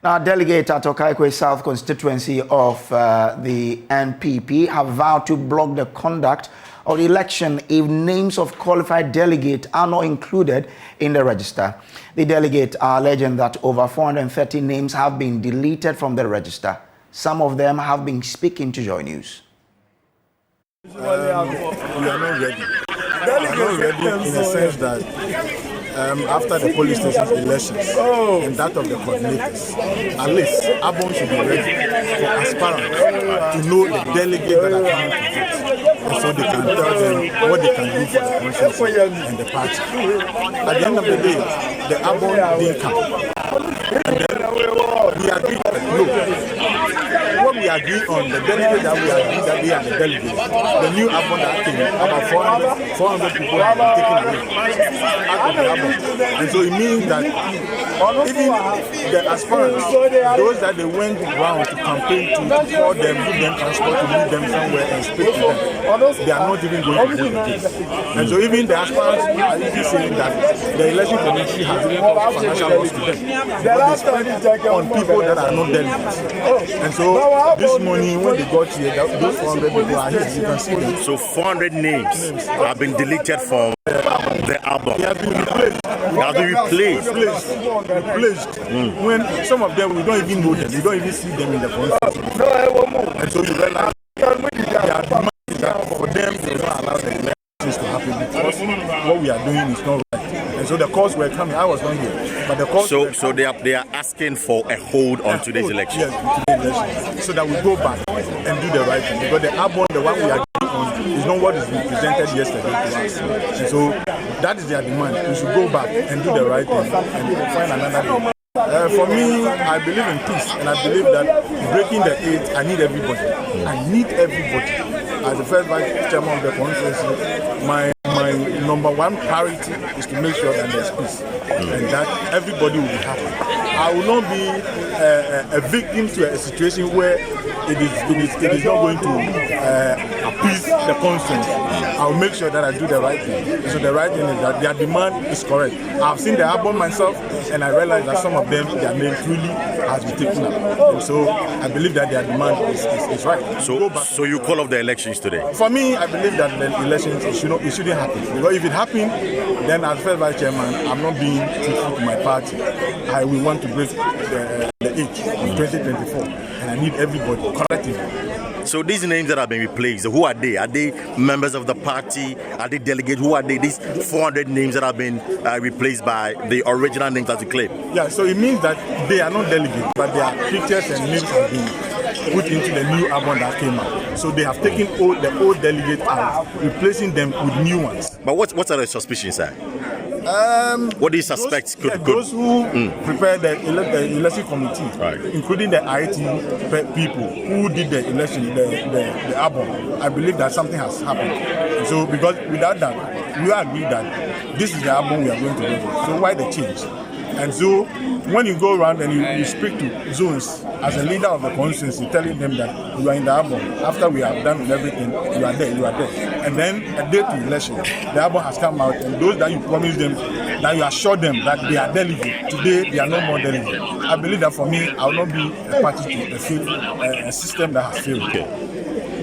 Now, delegates at Okaikoi South constituency of the NPP have vowed to block the conduct of the election if names of qualified delegates are not included in the register. The delegates are alleging that over 430 names have been deleted from the register. Some of them have been speaking to JoyNews. We are not ready. We are not ready in the sense that after the police station elections and that of the coordinators, at least Abon should be ready for aspirants to know the delegates that are coming to vote. And so they can tell them what they can do for the constituency and the party. At the end of the day, the Abon didn't come. And then we agreed that what we agreed on, the delegates that we agreed that they are the delegates, the new Abon that came, about 400 people have been taken away out of the Abon. And so it means that even the aspirants, those that they went around to campaign to call them, give them transport, to lead them somewhere and speak to them, they are not even going to vote again. And so even the aspirants are even saying that the election committee has even caused financial loss to them. But they spend on people that are not delegates. And so this morning when they got here, those 400 people are here, you can see them. So 400 names have been deleted from the album. They have been replaced. Replaced. When some of them we don't even know them, we don't even see them in the constituency. And so you realize they are demanding that for them they don't allow the elections to happen because what we are doing is not right. And so the calls were coming. I was not here, but the calls. So they are asking for a hold on today's election. Yes, today's election, so that we go back and do the right thing. Because the Abon, the one we are on, is not what is being presented yesterday to us. And so that is their demand. We should go back and do the right thing and find another way. For me, I believe in peace, and I believe that breaking the eight, I need everybody. I need everybody. As the first vice chairman of the constituency, my number one priority is to make sure that there's peace and that everybody will be happy. I will not be a victim to a situation where it is not going to appease the constituency. I will make sure that I do the right thing. So the right thing is that their demand is correct. I've seen the album myself, and I realize that some of them, their name truly has been taken up. And so I believe that their demand is right. So you call off the elections today? For me, I believe that the elections it shouldn't happen. Because if it happened, then as first vice chairman, I'm not being truthful to my party. I will want to break the age in 2024, and I need everybody collectively. So these names that have been replaced, who are they? Are they members of the party? Are they delegates? Who are they? These 400 names that have been replaced by the original names that you claim? Yeah, so it means that they are not delegates, but their pictures and names have been put into the new album that came out. So they have taken the old delegates out, replacing them with new ones. But what are the suspicions, sir? What do you suspect could those who prepare the election committee, right, including the IT people who did the election, the album, I believe that something has happened. So because without that, we agree that this is the album we are going to do. So why the change? And so when you go around and you speak to zones as a leader of the constituency, telling them that you are in the album, after we have done everything, you are there. And then a day to election, the album has come out, and those that you promised them, that you assure them that they are delegates, today they are no more delegates. I believe that for me, I will not be a party to a system that has failed.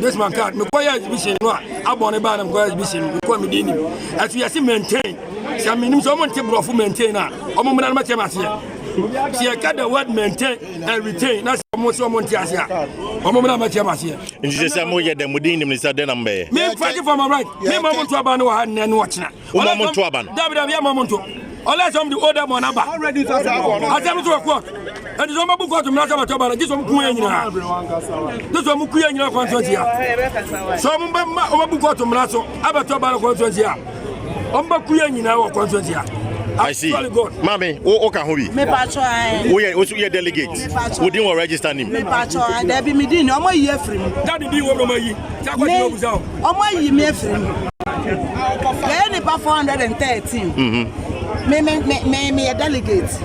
This man can't. Me quiet exhibition. No, I born a band. I'm quiet exhibition. We call me Dini. As we are still maintain. Some minimum someone take bro for maintain. I'm a man. I'm see, I got the word maintain and retain. That's someone tells you. I'm a man. And you say, "Mo ye dem within them is that then I'm there." Me fighting for my right. Me mama to abano and watch now. Mama to aban. David, mama to. Unless I'm the older one, already I tell you to a court. And the Zoma Buko to Mata, this one Kuya. This one Mukuya in your constituency. So Buko to Maraso, Abatobana constituency. Ombakuya in our constituency. I see. Mammy, Okahobi. Me patron. We are also your delegates. We didn't register him. Me patron. There be me din. Omo year free. Daddy be over my year. Omo year free. There ni pa 413. Me a delegate.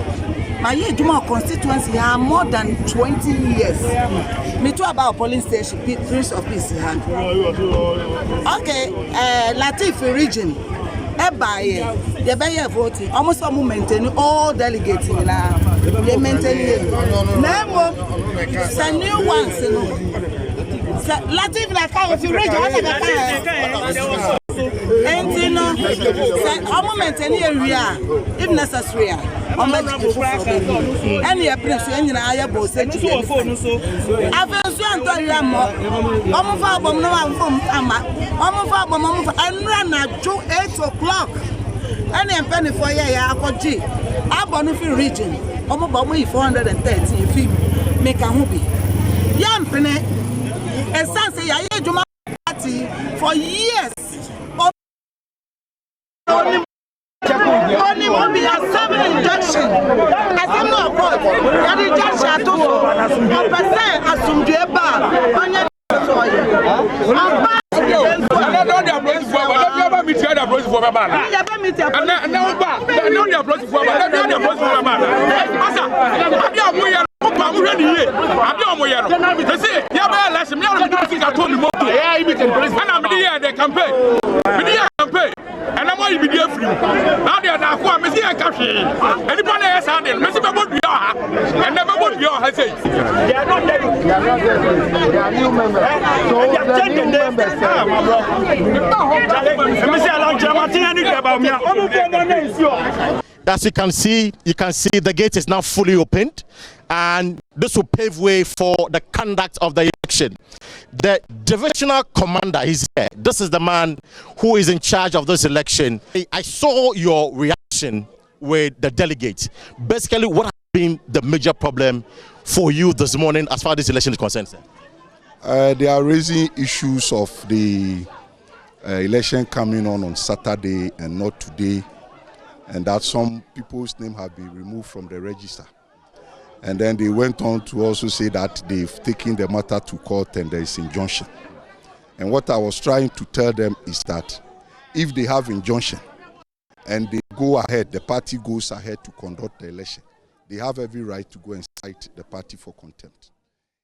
My year Juma constituency have more than 20 years. Me too about polling station, Prince of Peace hand. Okay, Latif region. By the Bayer voting, almost some maintain all delegates in they maintain it. Now, the new ones, Latin like how if you read and you know, I'm maintaining area if necessary. I'm any place any I both said to you. I've been so and run at 8 o'clock. Any penny for ya, I'm on the region. I'm about 430 feet. Make a movie. Young penny, and some say I had your party for years. Only will be a 7 injection. I think no approach. The injection to percent assume the bar. On your and I'm going to be free. Now they are now going to see a country. Anybody else on it? Messi would be and never would be your say. They are not ready. They are new members. So they are changing their members. As you can see the gate is now fully opened, and this will pave way for the conduct of the election. The divisional commander is here. This is the man who is in charge of this election. I saw your reaction with the delegates. Basically, what has been the major problem for you this morning as far as this election is concerned, sir? They are raising issues of the election coming on Saturday and not today, and that some people's name have been removed from the register. And then they went on to also say that they've taken the matter to court and there is injunction. And what I was trying to tell them is that if they have injunction and they go ahead, the party goes ahead to conduct the election, they have every right to go and cite the party for contempt.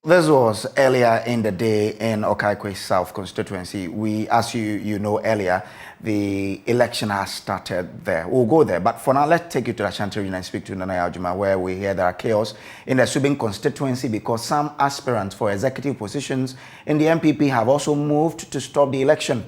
This was earlier in the day in Okaikoi South constituency. As you know earlier, the election has started there. We'll go there. But for now, let's take you to Ashanti Region and speak to Nana Yaojuma, where we hear there are chaos in the Subin constituency because some aspirants for executive positions in the MPP have also moved to stop the election.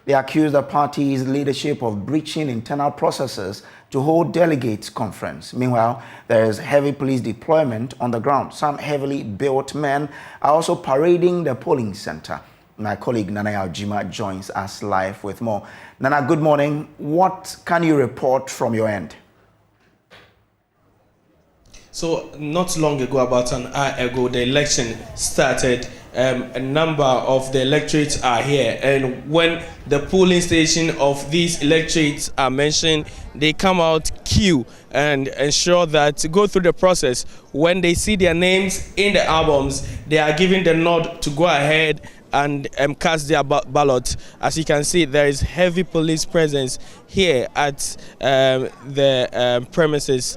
They accuse the party's leadership of breaching internal processes to hold delegates conference. Meanwhile, there is heavy police deployment on the ground. Some heavily built men are also parading the polling center. My colleague Nana Yaojima joins us live with more. Nana, good morning. What can you report from your end? So not long ago, about an hour ago, the election started. A number of the electorates are here, and when the polling station of these electorates are mentioned, they come out queue and ensure that go through the process. When they see their names in the albums, they are given the nod to go ahead and cast their ballot. As you can see, there is heavy police presence here at the premises,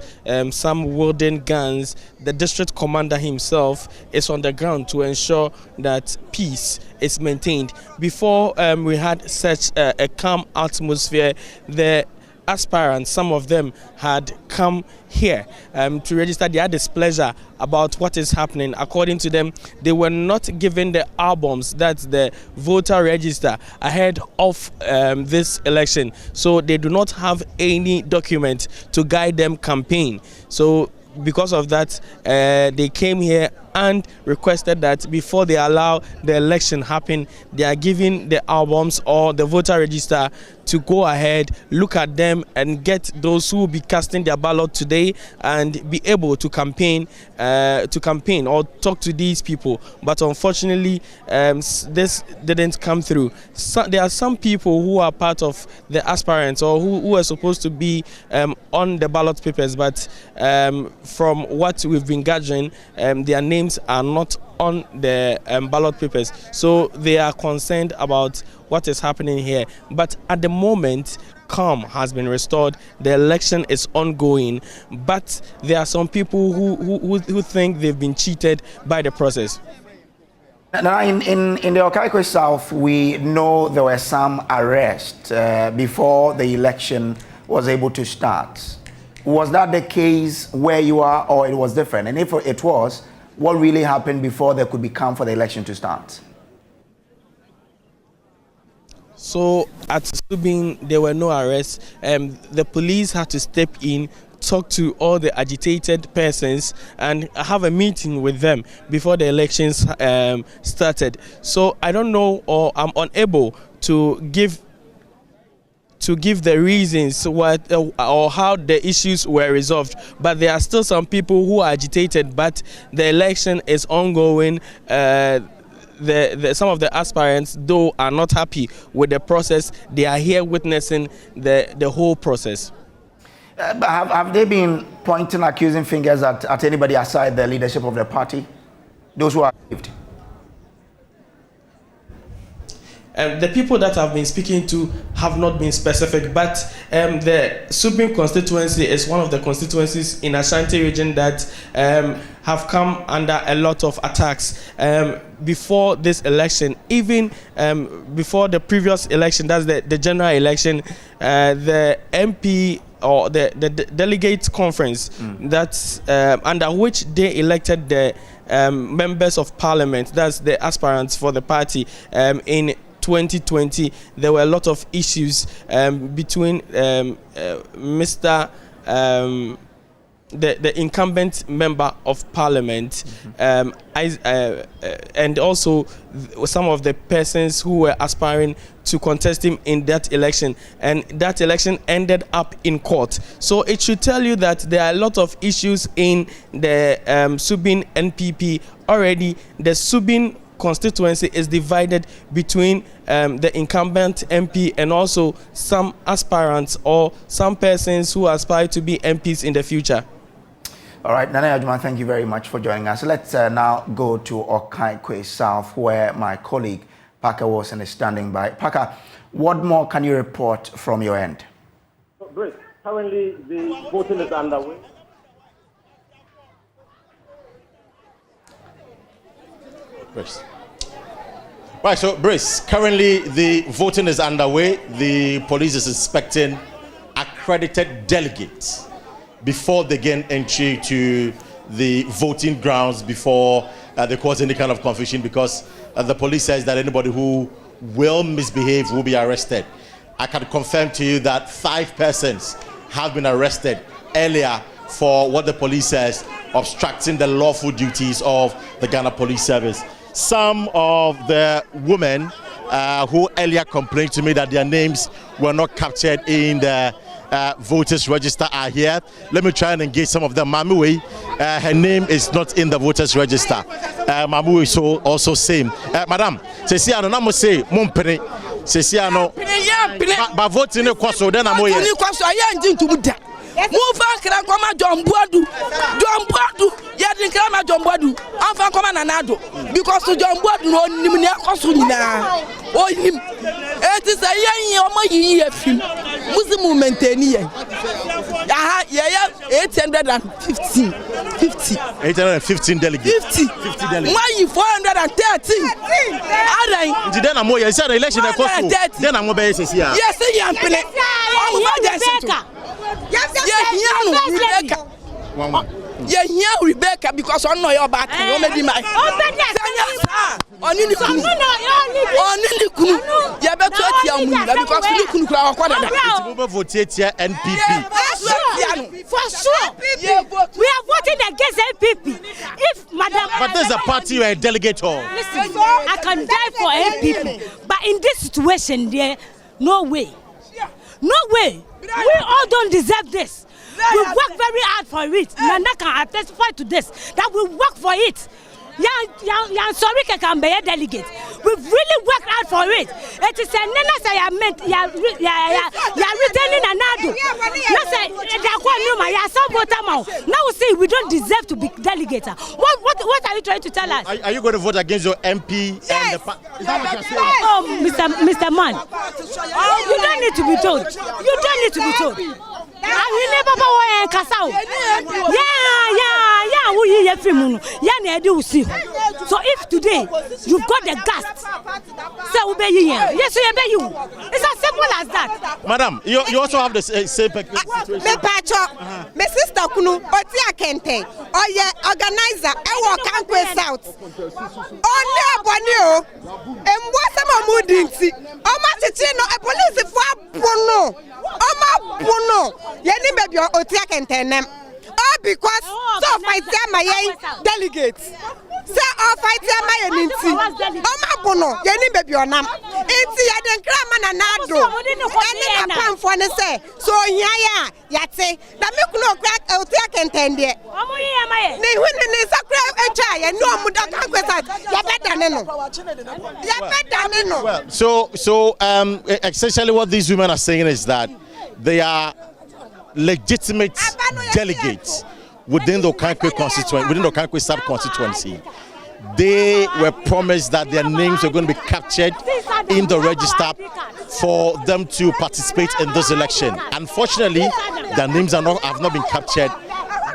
some wielding guns. The district commander himself is on the ground to ensure that peace is maintained. Before we had such a calm atmosphere, the aspirants, some of them had come here to register their displeasure about what is happening. According to them, they were not given the albums, that's the voter register, ahead of this election. So they do not have any document to guide them campaign. So because of that, they came here and requested that before they allow the election happen, they are giving the albums or the voter register to go ahead, look at them and get those who will be casting their ballot today and be able to campaign or talk to these people. But unfortunately, this didn't come through. So there are some people who are part of the aspirants or who are supposed to be on the ballot papers, but from what we've been gathering, their names are not on the ballot papers, so they are concerned about what is happening here. But at the moment, calm has been restored. The election is ongoing, but there are some people who think they've been cheated by the process. Now, in the Okaikoi South, we know there were some arrests before the election was able to start. Was that the case where you are, or it was different? And if it was, what really happened before there could be come for the election to start? So at Subin, there were no arrests. The police had to step in, talk to all the agitated persons and have a meeting with them before the elections started. So I don't know, or I'm unable to give the reasons what or how the issues were resolved, but there are still some people who are agitated, but the election is ongoing. Some of the aspirants, though, are not happy with the process. They are here witnessing the whole process. Have they been pointing accusing fingers at anybody aside the leadership of the party? Those who are aggrieved? The people that I've been speaking to have not been specific, but the Subin constituency is one of the constituencies in Ashanti region that have come under a lot of attacks. Before this election, even before the previous election, that's the general election, the MP or the delegate conference that's under which they elected the members of parliament, that's the aspirants for the party in 2020, there were a lot of issues between Mr. The incumbent member of parliament and also some of the persons who were aspiring to contest him in that election, and that election ended up in court. So it should tell you that there are a lot of issues in the Subin NPP already. The Subin constituency is divided between the incumbent MP and also some aspirants or some persons who aspire to be MPs in the future. All right, Nana Ajman, thank you very much for joining us. Let's now go to Okaikoi South, where my colleague Parker was and is standing by. Parker, what more can you report from your end? Great. Currently, the voting is underway. Right, so Brice, currently the voting is underway. The police is inspecting accredited delegates before they gain entry to the voting grounds before they cause any kind of confusion, because the police says that anybody who will misbehave will be arrested. I can confirm to you that 5 persons have been arrested earlier for what the police says obstructing the lawful duties of the Ghana Police Service. Some of the women who earlier complained to me that their names were not captured in the voters register are here. Let me try and engage some of them. Mamuwe, her name is not in the voters register. Mamuwe is also same. Madam, Ceciano, Namo say, Mumpene, Ceciano, but voting a question, then I'm going to move back, Kama John Boadu, Yadin Kama John Boadu, Alpha Koma Nanado, because to John Boadu, no Nimia Kosuna, or him. It is a young year, Muslim maintain 815 delegates. 50 delegates. Why you 413? Then I'm going to say the election. Then I'm going to say, yes, Rebecca, because I know your back. For sure. We are voting against NPP. If Madam, but there's a party you are a delegate of. Listen, I can die for NPP, but in this situation, there, no way. No way. We all don't deserve this. We work very hard for it. Nana can testify to this, that we work for it. Yeah, sorry, can be a delegate. We've really worked hard for it. It is a nana say I meant, yeah, returning another. Let's say, now we say we don't deserve to be delegate. What are you trying to tell us? Are you going to vote against your MP? Yes. And the is that what you're saying? Oh, Mr. Man, you don't need to be told. You don't need to be told. So if today you've got the guts, say obey you. Yes, we obey you. It's as simple as that. Madam, you also have the same situation. My sister Kunu, Otia Kente, organizer, Okaikoi South. Only Abonio, and what's a moodinty? A police for Bono, Oma Bono, Yenny baby Otia Kente. All because so fight my delegates. Say all fight my ninti. Oma Bono, Yenny baby on nam. It's Yaden Kraman and Nado. And then a pan say, so yate, the milk no crack Otia Kente. They win in a crab a child and no Muda. So essentially what these women are saying is that they are legitimate delegates within the Okaikoi constituency, within the Okaikoi sub constituency. They were promised that their names were going to be captured in the register for them to participate in this election. Unfortunately, their names have not been captured,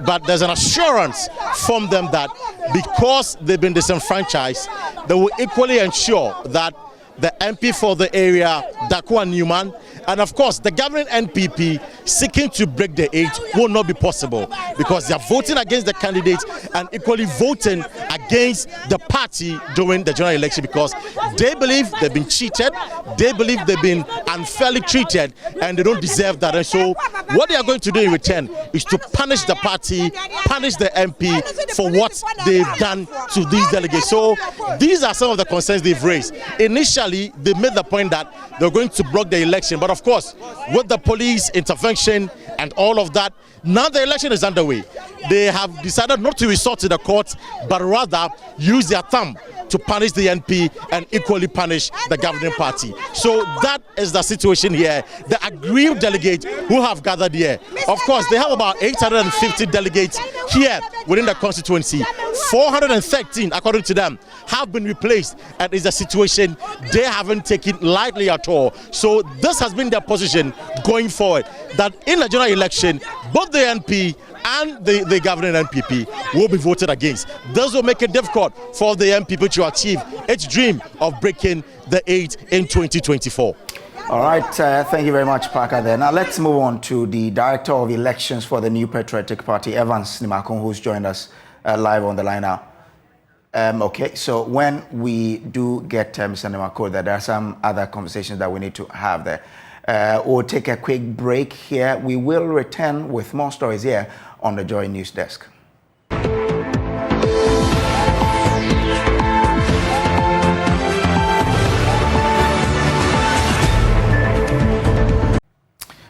but there's an assurance from them that because they've been disenfranchised, they will equally ensure that the MP for the area, Dakwa Newman, and of course the governing NPP seeking to break the 8 will not be possible because they are voting against the candidates and equally voting against the party during the general election because they believe they've been cheated, they believe they've been unfairly treated, and they don't deserve that. And so what they are going to do in return is to punish the party, punish the MP for what they've done to these delegates. So these are some of the concerns they've raised. Initially, they made the point that they're going to block the election, but of course, with the police intervention and all of that, now the election is underway. They have decided not to resort to the courts, but rather use their thumb to punish the NP and equally punish the governing party. So that is the situation here. The aggrieved delegates who have gathered here, of course, they have about 850 delegates here within the constituency. 413, according to them, have been replaced, and is a situation they haven't taken lightly at all. So this has been their position going forward, that in the general election, both the NP and the governing NPP will be voted against. This will make it difficult for the NPP to achieve its dream of breaking the 8 in 2024. All right, thank you very much, Parker. There. Now let's move on to the Director of Elections for the New Patriotic Party, Evans Nimakon, who's joined us live on the line now. Okay, so when we do get Mr. Nimakon, there are some other conversations that we need to have there. We'll take a quick break here. We will return with more stories here on the Joy News desk.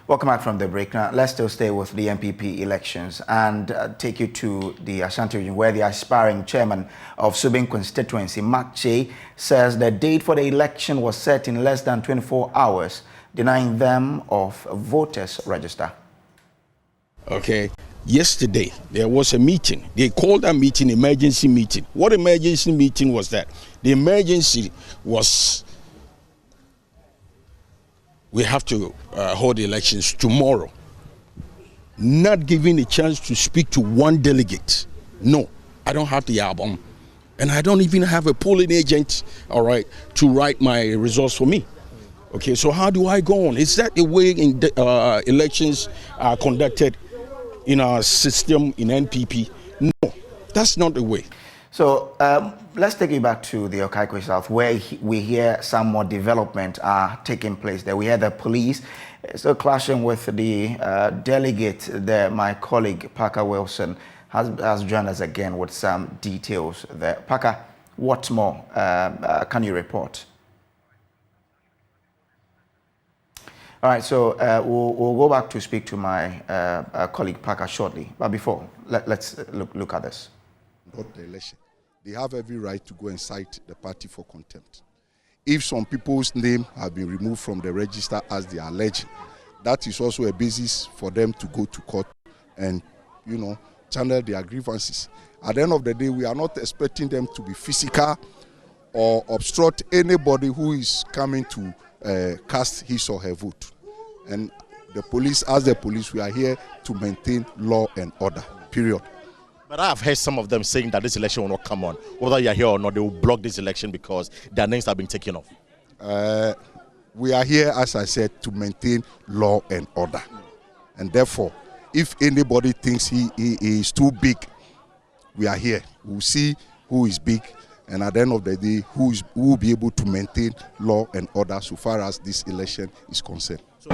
Welcome back from the break. Now, let's still stay with the MPP elections and take you to the Ashanti region, where the aspiring chairman of Subin constituency, Mark J, says the date for the election was set in less than 24 hours, denying them of voters register. Okay. Yesterday, there was a meeting. They called that meeting emergency meeting. What emergency meeting was that? The emergency was we have to hold the elections tomorrow. Not giving a chance to speak to one delegate. No, I don't have the album. And I don't even have a polling agent, all right, to write my results for me. Okay, so how do I go on? Is that the way in the, elections are conducted in our system in NPP? No, that's not the way. So let's take you back to the Okaikoi South, where we hear some more development are taking place there. We hear the police still clashing with the delegate there. My colleague Parker Wilson has joined us again with some details there. Parker, what more can you report? All right, so we'll go back to speak to my colleague Parker shortly. But before, let's look at this. Not the election. They have every right to go and cite the party for contempt. If some people's name have been removed from the register as they are alleging, that is also a basis for them to go to court and, you know, channel their grievances. At the end of the day, we are not expecting them to be physical or obstruct anybody who is coming to cast his or her vote. And the police, as the police, we are here to maintain law and order, period. But I have heard some of them saying that this election will not come on. Whether you're here or not, they will block this election because their names have been taken off. We are here, as I said, to maintain law and order. And therefore, if anybody thinks he is too big, we are here. We'll see who is big, and at the end of the day, who will be able to maintain law and order so far as this election is concerned. You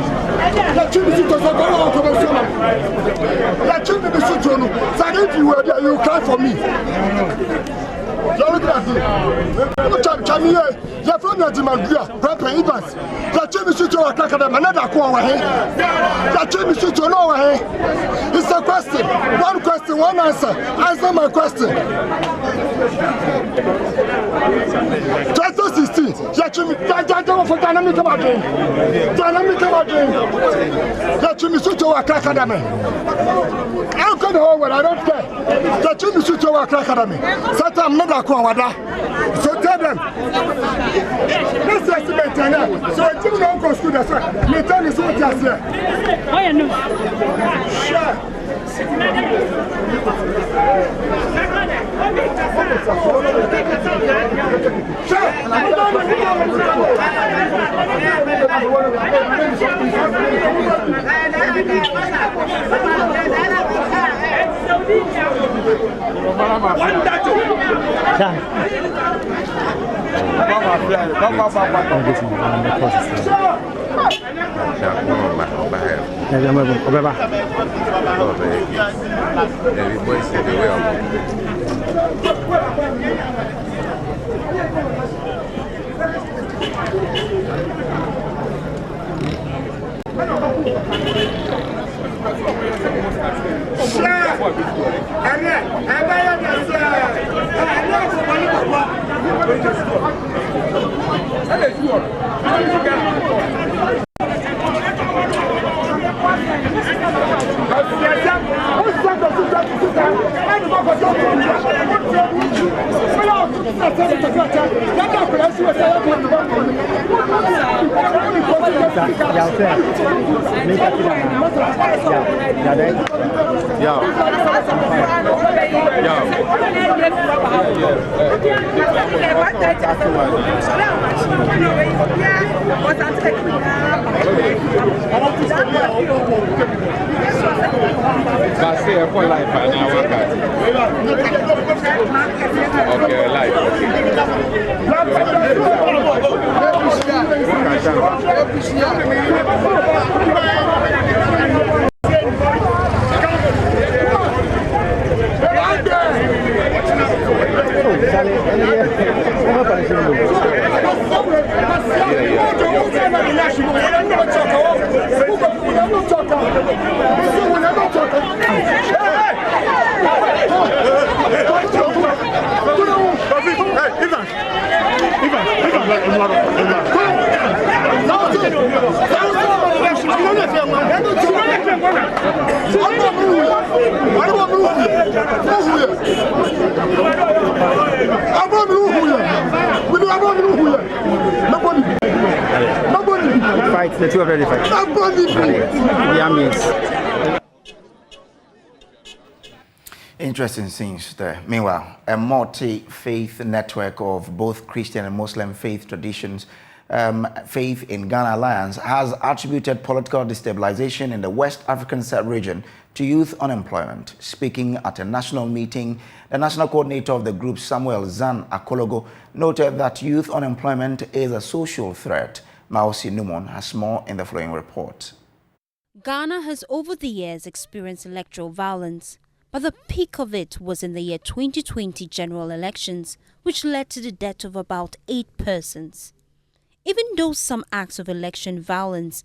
cry for me. You're looking at me. You're from the Dimagria, Papa Evans. You're changing to a crack at them, another quarter. You're changing to no way. It's a question. One question, one answer. Answer my question. 2016, you're changing for dynamic again. Dynamic again. You're changing to a crack at them. I'll go over, I don't care. You're changing to a crack at me. Satan, another quarter. So tell them. This is estimate now. So until you don't go to school, that's right. Me tell you what you say. Oh, you know. Sure. Okay, live. Fight, the two of them fight. Interesting things there. Meanwhile, a multi-faith network of both Christian and Muslim faith traditions, Faith in Ghana Alliance, has attributed political destabilization in the West African region to youth unemployment. Speaking at a national meeting, the national coordinator of the group, Samuel Zan Akologo, noted that youth unemployment is a social threat. Mausi Numon has more in the following report. Ghana has over the years experienced electoral violence, but the peak of it was in the year 2020 general elections, which led to the death of about 8 persons. Even though some acts of election violence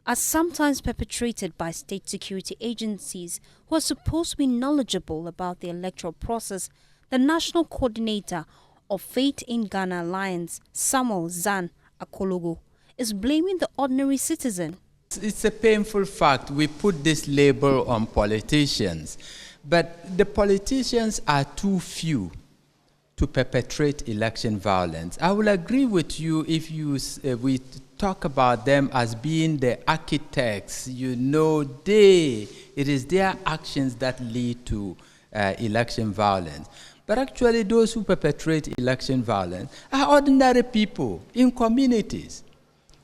are sometimes perpetrated by state security agencies who are supposed to be knowledgeable about the electoral process, the national coordinator of Faith in Ghana Alliance, Samuel Zan Akologo, is blaming the ordinary citizen. It's a painful fact. We put this label on politicians, but the politicians are too few to perpetrate election violence. I will agree with you if we talk about them as being the architects. You know, it is their actions that lead to election violence. But actually, those who perpetrate election violence are ordinary people in communities.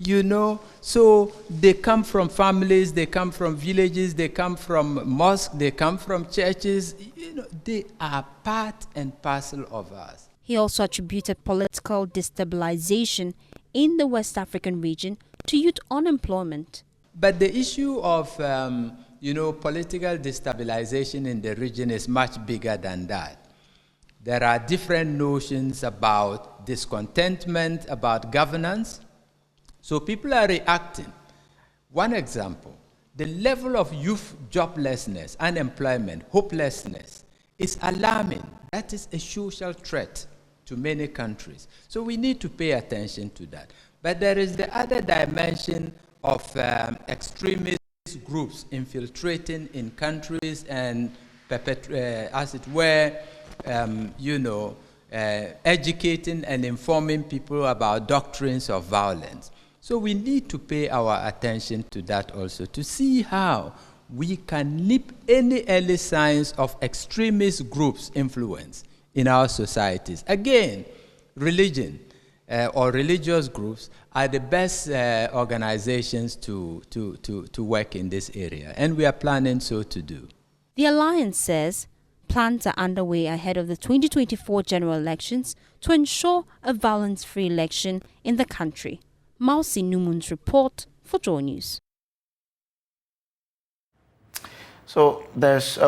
You know, so they come from families, they come from villages, they come from mosques, they come from churches. You know, they are part and parcel of us. He also attributed political destabilization in the West African region to youth unemployment. But the issue of, political destabilization in the region is much bigger than that. There are different notions about discontentment, about governance. So people are reacting. One example, the level of youth joblessness, unemployment, hopelessness is alarming. That is a social threat to many countries. So we need to pay attention to that. But there is the other dimension of extremist groups infiltrating in countries and, as it were, educating and informing people about doctrines of violence. So we need to pay our attention to that also, to see how we can nip any early signs of extremist groups' influence in our societies. Again, religion or religious groups are the best organizations to work in this area, and we are planning so to do. The Alliance says plans are underway ahead of the 2024 general elections to ensure a violence-free election in the country. Mausi Numun's report for JoyNews. So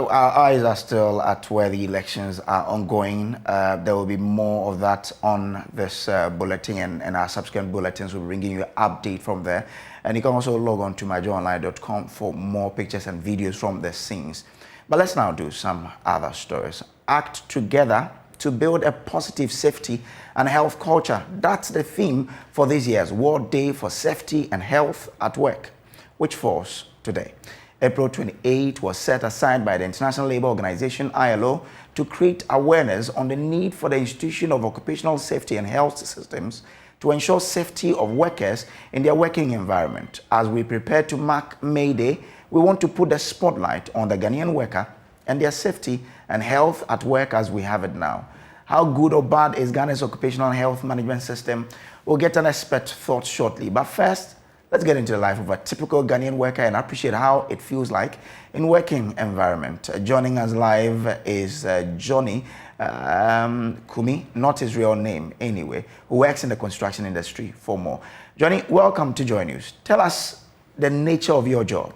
our eyes are still at where the elections are ongoing. There will be more of that on this bulletin and our subsequent bulletins. We'll be bringing you an update from there. And you can also log on to myjoyonline.com for more pictures and videos from the scenes. But let's now do some other stories. Act together to build a positive safety and health culture. That's the theme for this year's World Day for Safety and Health at Work, which falls today. April 28 was set aside by the International Labour Organization, ILO, to create awareness on the need for the institution of occupational safety and health systems to ensure safety of workers in their working environment. As we prepare to mark May Day, we want to put the spotlight on the Ghanaian worker and their safety and health at work as we have it now. How good or bad is Ghana's occupational health management system? We'll get an expert thought shortly. But first, let's get into the life of a typical Ghanaian worker and appreciate how it feels like in working environment. Joining us live is Johnny Kumi, not his real name anyway, who works in the construction industry for more. Johnny, welcome to JoyNews. Tell us the nature of your job.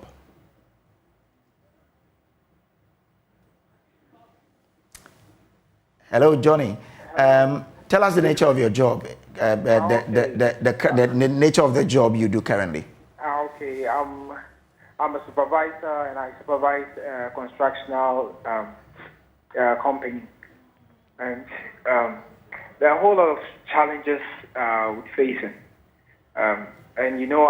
Hello, Johnny. Tell us the nature of your job, the nature of the job you do currently. Okay, I'm a supervisor and I supervise a constructional company. And there are a whole lot of challenges we're facing. And as you know,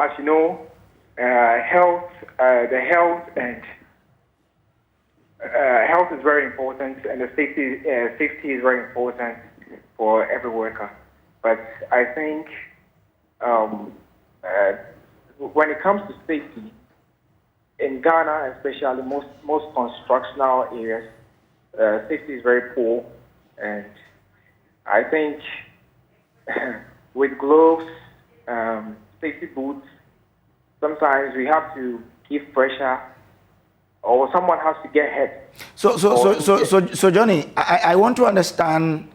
health is very important, and the safety is very important for every worker. But I think when it comes to safety in Ghana, especially most constructional areas, safety is very poor, and I think with gloves, safety boots, sometimes we have to give pressure, or someone has to get hit. So Johnny, I want to understand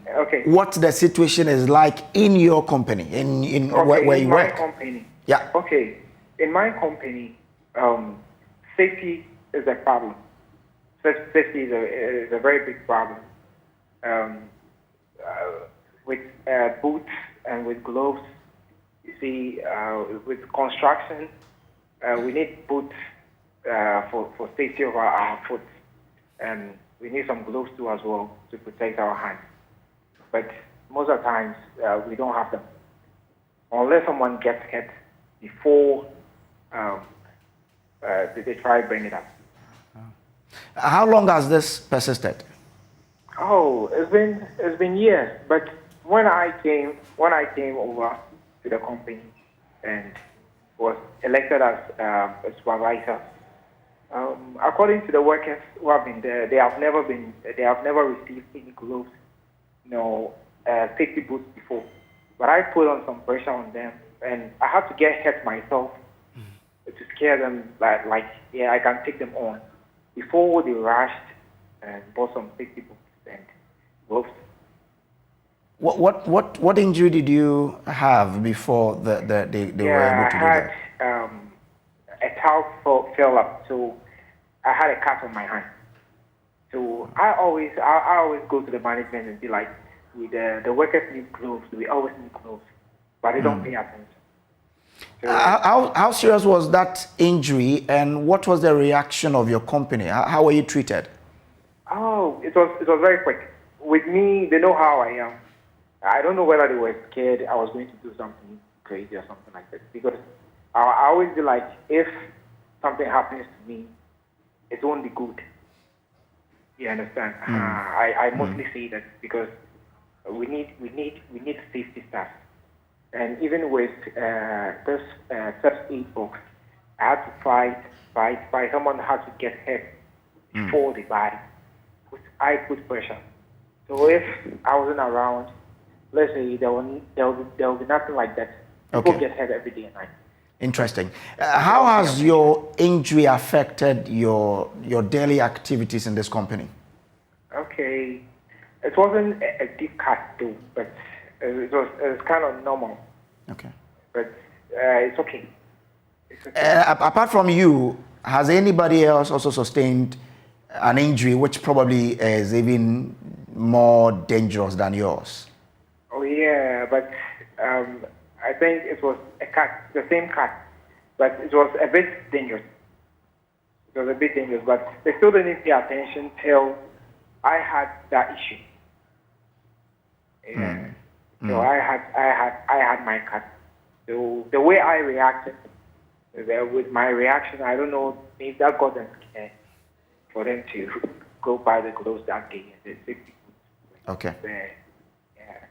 what the situation is like in your company, where you work. Company. Yeah. Okay. In my company, safety is a problem. Safety is a very big problem. With boots and with gloves, you see, with construction, we need boots for safety of our foot, and we need some gloves too as well to protect our hands. But most of the times we don't have them, unless someone gets hit before they try to bring it up. How long has this persisted? Oh, it's been years. But when I came over to the company and was elected as a supervisor, According to the workers who have been there, they have never received any gloves, safety boots before. But I put on some pressure on them, and I had to get hurt myself to scare them. I can take them on. Before they rushed and bought some safety boots and gloves. What injury did you have before they were able to do that? I had a towel fell up, so I had a cut on my hand. So I always go to the management and be like, the workers need gloves. We always need gloves, but they don't pay attention. So, how serious was that injury, and what was the reaction of your company? How were you treated? Oh, it was very quick. With me, they know how I am. I don't know whether they were scared I was going to do something crazy or something like that. Because I always be like, if something happens to me, it won't be good. You understand? I mostly say that because we need safety staff. And even with this first aid box, I had to fight. Someone had to get hurt before they buy. I put pressure. So if I wasn't around, let's say there will be nothing like that. People get hurt every day and night. Interesting. How has your injury affected your daily activities in this company? Okay, it wasn't a deep cut though, but it was kind of normal. Okay. But it's okay. It's okay. Apart from you, has anybody else also sustained an injury which probably is even more dangerous than yours? Oh yeah, but I think it was a cut, the same cut, but it was a bit dangerous. It was a bit dangerous, but they still didn't pay attention till I had that issue. Yeah. So I had my cut. So the way I reacted, with my reaction, I don't know, maybe that got them scared for them to go buy the gloves that day and the safety boots. Okay. Yeah.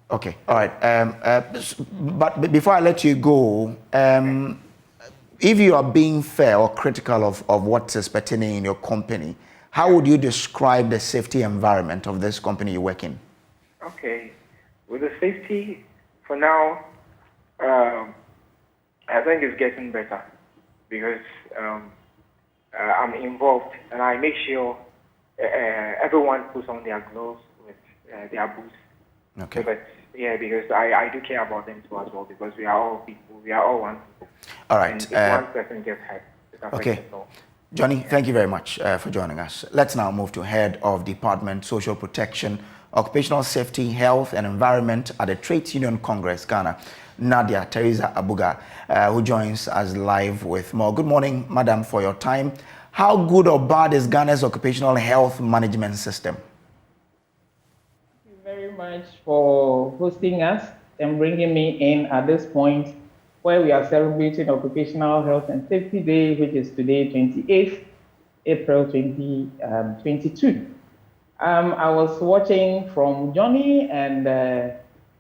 Okay. All right. But before I let you go, if you are being fair or critical of what is pertaining in your company, how would you describe the safety environment of this company you work in? Okay. With the safety, for now, I think it's getting better because I'm involved and I make sure everyone puts on their gloves with their boots. Okay. So that, because I do care about them too as well because we are all people, we are all one people. All right. And if one person gets hurt, it affects us all. Johnny, thank you very much for joining us. Let's now move to Head of Department Social Protection, Occupational Safety, Health and Environment at the Trades Union Congress, Ghana, Nadia Teresa Abuga, who joins us live with more. Good morning, madam, for your time. How good or bad is Ghana's occupational health management system? Thank you very much for hosting us and bringing me in at this point where we are celebrating Occupational Health and Safety Day, which is today, 28th April 2022. I was watching from Johnny and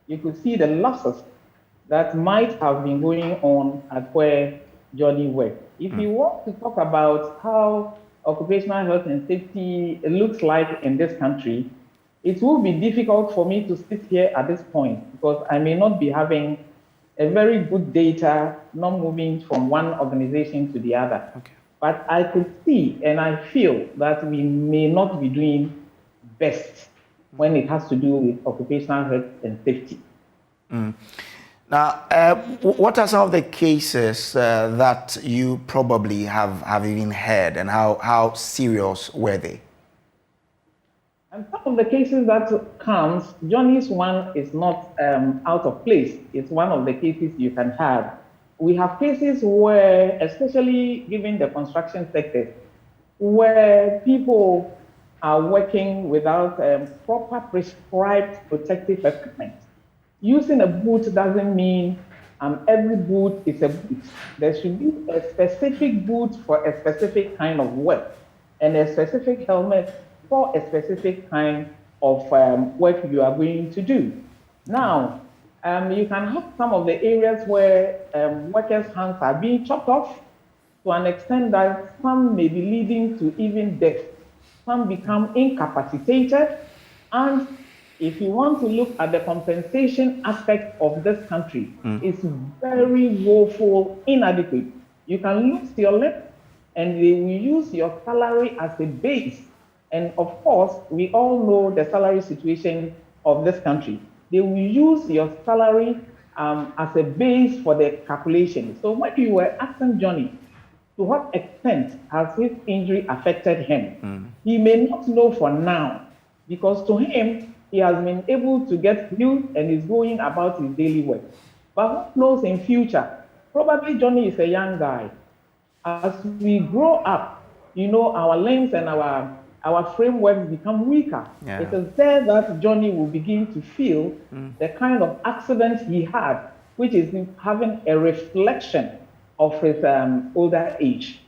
you could see the losses that might have been going on at where Johnny worked. If you want to talk about how occupational health and safety looks like in this country, it will be difficult for me to sit here at this point because I may not be having a very good data, not moving from one organization to the other. Okay. But I could see and I feel that we may not be doing best when it has to do with occupational health and safety. Now, what are some of the cases that you probably have even heard, and how serious were they? And some of the cases that comes, Johnny's one is not out of place. It's one of the cases you can have. We have cases where, especially given the construction sector, where people are working without proper prescribed protective equipment. Using a boot doesn't mean every boot is a boot. There should be a specific boot for a specific kind of work and a specific helmet for a specific kind of work you are going to do. Now, you can have some of the areas where workers' hands are being chopped off to an extent that some may be leading to even death. Some become incapacitated. And if you want to look at the compensation aspect of this country, it's very woeful, inadequate. You can lose your limb and they will use your salary as a base. And of course, we all know the salary situation of this country. They will use your salary as a base for the calculation. So when you were asking Johnny, to what extent has his injury affected him? He may not know for now, because to him, he has been able to get healed and is going about his daily work. But who knows in future? Probably Johnny is a young guy. As we grow up, you know, our limbs and our frameworks become weaker. Yeah. It is there that Johnny will begin to feel the kind of accident he had, which is having a reflection of his older age.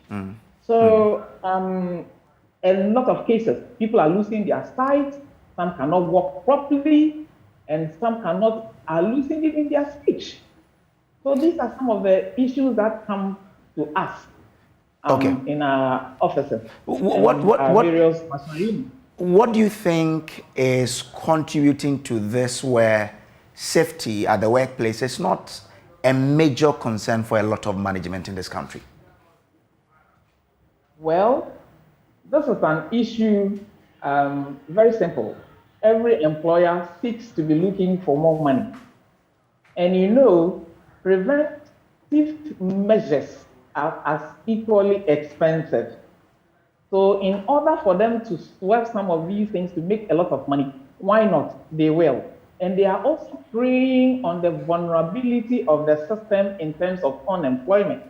So a lot of cases, people are losing their sight, some cannot walk properly, and some are losing even their speech. So these are some of the issues that come to us in our offices. What do you think is contributing to this, where safety at the workplace is not a major concern for a lot of management in this country? Well, this is an issue, very simple. Every employer seeks to be looking for more money. And you know, preventive measures are as equally expensive. So in order for them to swerve some of these things to make a lot of money, why not? They will. And they are also preying on the vulnerability of the system in terms of unemployment.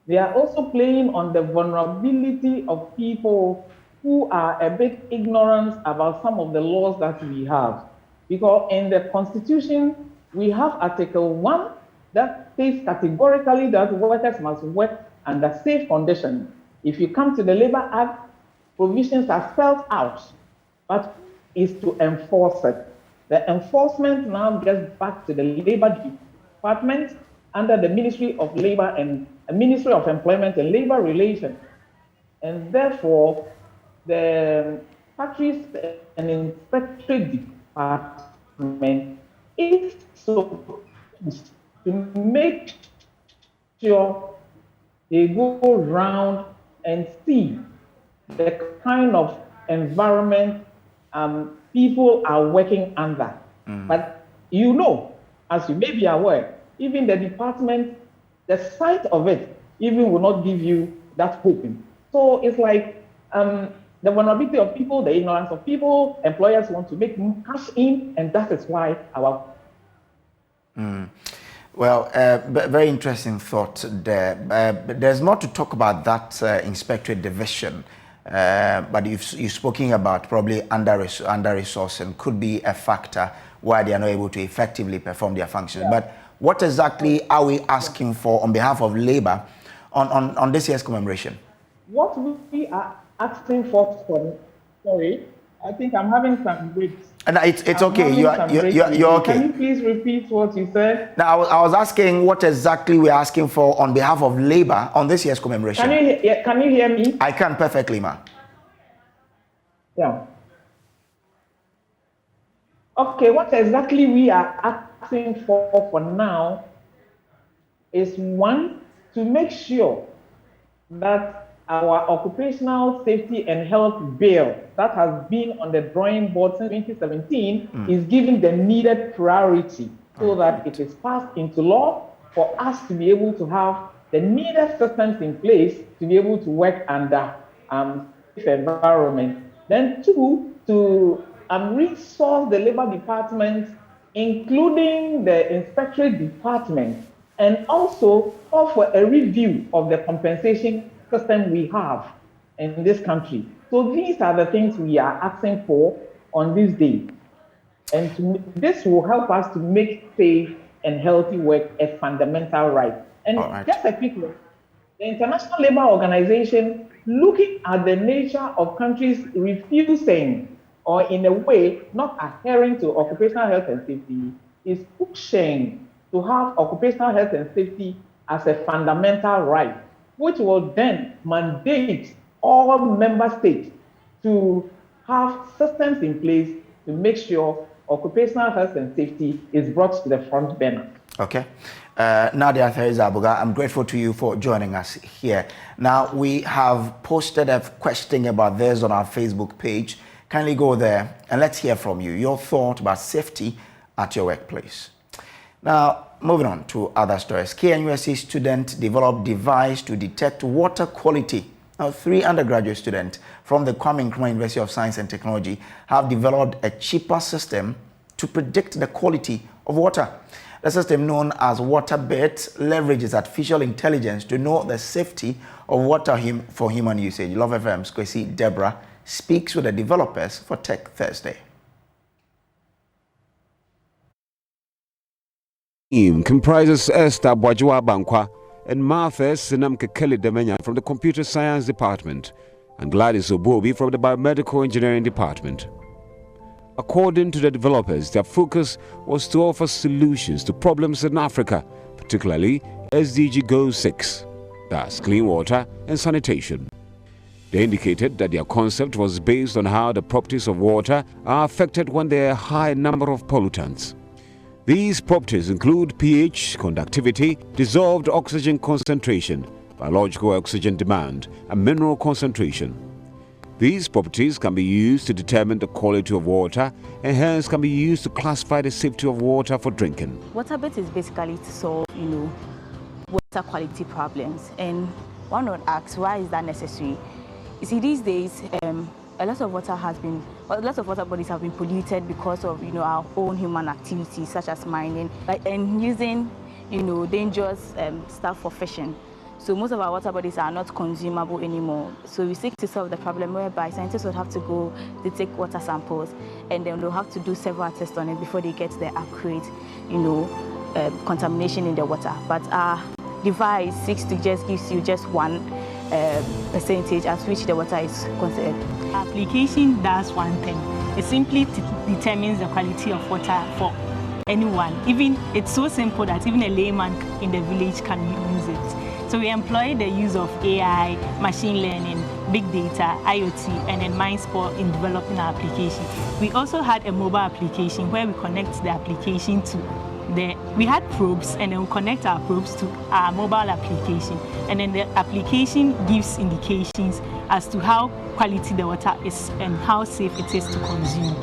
They are also playing on the vulnerability of people who are a bit ignorant about some of the laws that we have. Because in the Constitution, we have Article 1 that states categorically that workers must work under safe conditions. If you come to the Labor Act, provisions are spelled out, but is to enforce it. The enforcement now gets back to the Labor Department under the Ministry of Labor and Ministry of Employment and Labor Relations. And therefore, the Factories and Inspectorate Department is supposed to make sure they go around and see the kind of environment people are working under. But you know, as you may be aware, even the department, the sight of it even will not give you that hope. So it's like the vulnerability of people, the ignorance of people, employers want to make cash in, and that is why our... Well, very interesting thought there. There's more to talk about that inspectorate division, but you've spoken about probably under-resourcing could be a factor why they are not able to effectively perform their functions. Yeah. But what exactly are we asking for on behalf of Labour on this year's commemoration? What we are asking for, sorry, I think I'm having some breaks. And it's okay. You're okay. Can you please repeat what you said? Now, I was asking what exactly we're asking for on behalf of Labour on this year's commemoration. Can you hear me? I can perfectly, ma. Yeah. Okay, what exactly we are asking for now is, one, to make sure that our occupational safety and health bill that has been on the drawing board since 2017 is given the needed priority so that it is passed into law for us to be able to have the needed systems in place to be able to work under safe environment. Then two, to resource the Labor Department, including the Inspectorate Department, and also offer a review of the compensation system we have in this country. So these are the things we are asking for on this day. And this will help us to make safe and healthy work a fundamental right. And just a quick look, the International Labour Organization, looking at the nature of countries refusing or in a way not adhering to occupational health and safety, is pushing to have occupational health and safety as a fundamental right. which will then mandate all member states to have systems in place to make sure occupational health and safety is brought to the front burner. Okay. Nadia Therizabuga, I'm grateful to you for joining us here. Now, we have posted a question about this on our Facebook page. Kindly go there and let's hear from you, your thought about safety at your workplace. Now, moving on to other stories. KNUST student developed device to detect water quality. Now, 3 undergraduate students from the Kwame Nkrumah University of Science and Technology have developed a cheaper system to predict the quality of water. The system, known as WaterBit, leverages artificial intelligence to know the safety of water for human usage. Love FM's Kwesi Deborah speaks with the developers for Tech Thursday. Team comprises Esther Bwajua Bankwa and Martha Sinam Kekeli Demenya from the Computer Science Department and Gladys Obobi from the Biomedical Engineering Department. According to the developers, their focus was to offer solutions to problems in Africa, particularly SDG Goal 6, that's clean water and sanitation. They indicated that their concept was based on how the properties of water are affected when there are a high number of pollutants. These properties include pH, conductivity, dissolved oxygen concentration, biological oxygen demand, and mineral concentration. These properties can be used to determine the quality of water and hence can be used to classify the safety of water for drinking. WaterBit is basically to solve, water quality problems. And one would ask, why is that necessary? You see, these days, a lot of water bodies have been polluted because of, our own human activities, such as mining and using, dangerous stuff for fishing. So most of our water bodies are not consumable anymore. So we seek to solve the problem whereby scientists would have to go to take water samples and then they'll have to do several tests on it before they get the accurate, contamination in the water. But our device seeks to just gives you just one percentage at which the water is considered. Application does one thing. It simply determines the quality of water for anyone. Even it's so simple that even a layman in the village can use it. So we employ the use of AI, machine learning, big data, IoT, and then MindSport in developing our application. We also had a mobile application where we connect the application to we had probes, and then we connect our probes to our mobile application. And then the application gives indications as to how quality the water is and how safe it is to consume.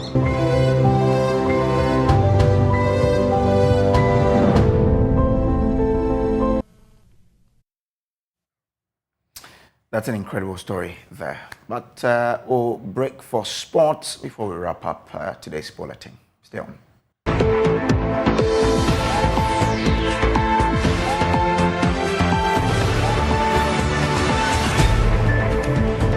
That's an incredible story there. But we'll break for sports before we wrap up today's bulletin. Stay on.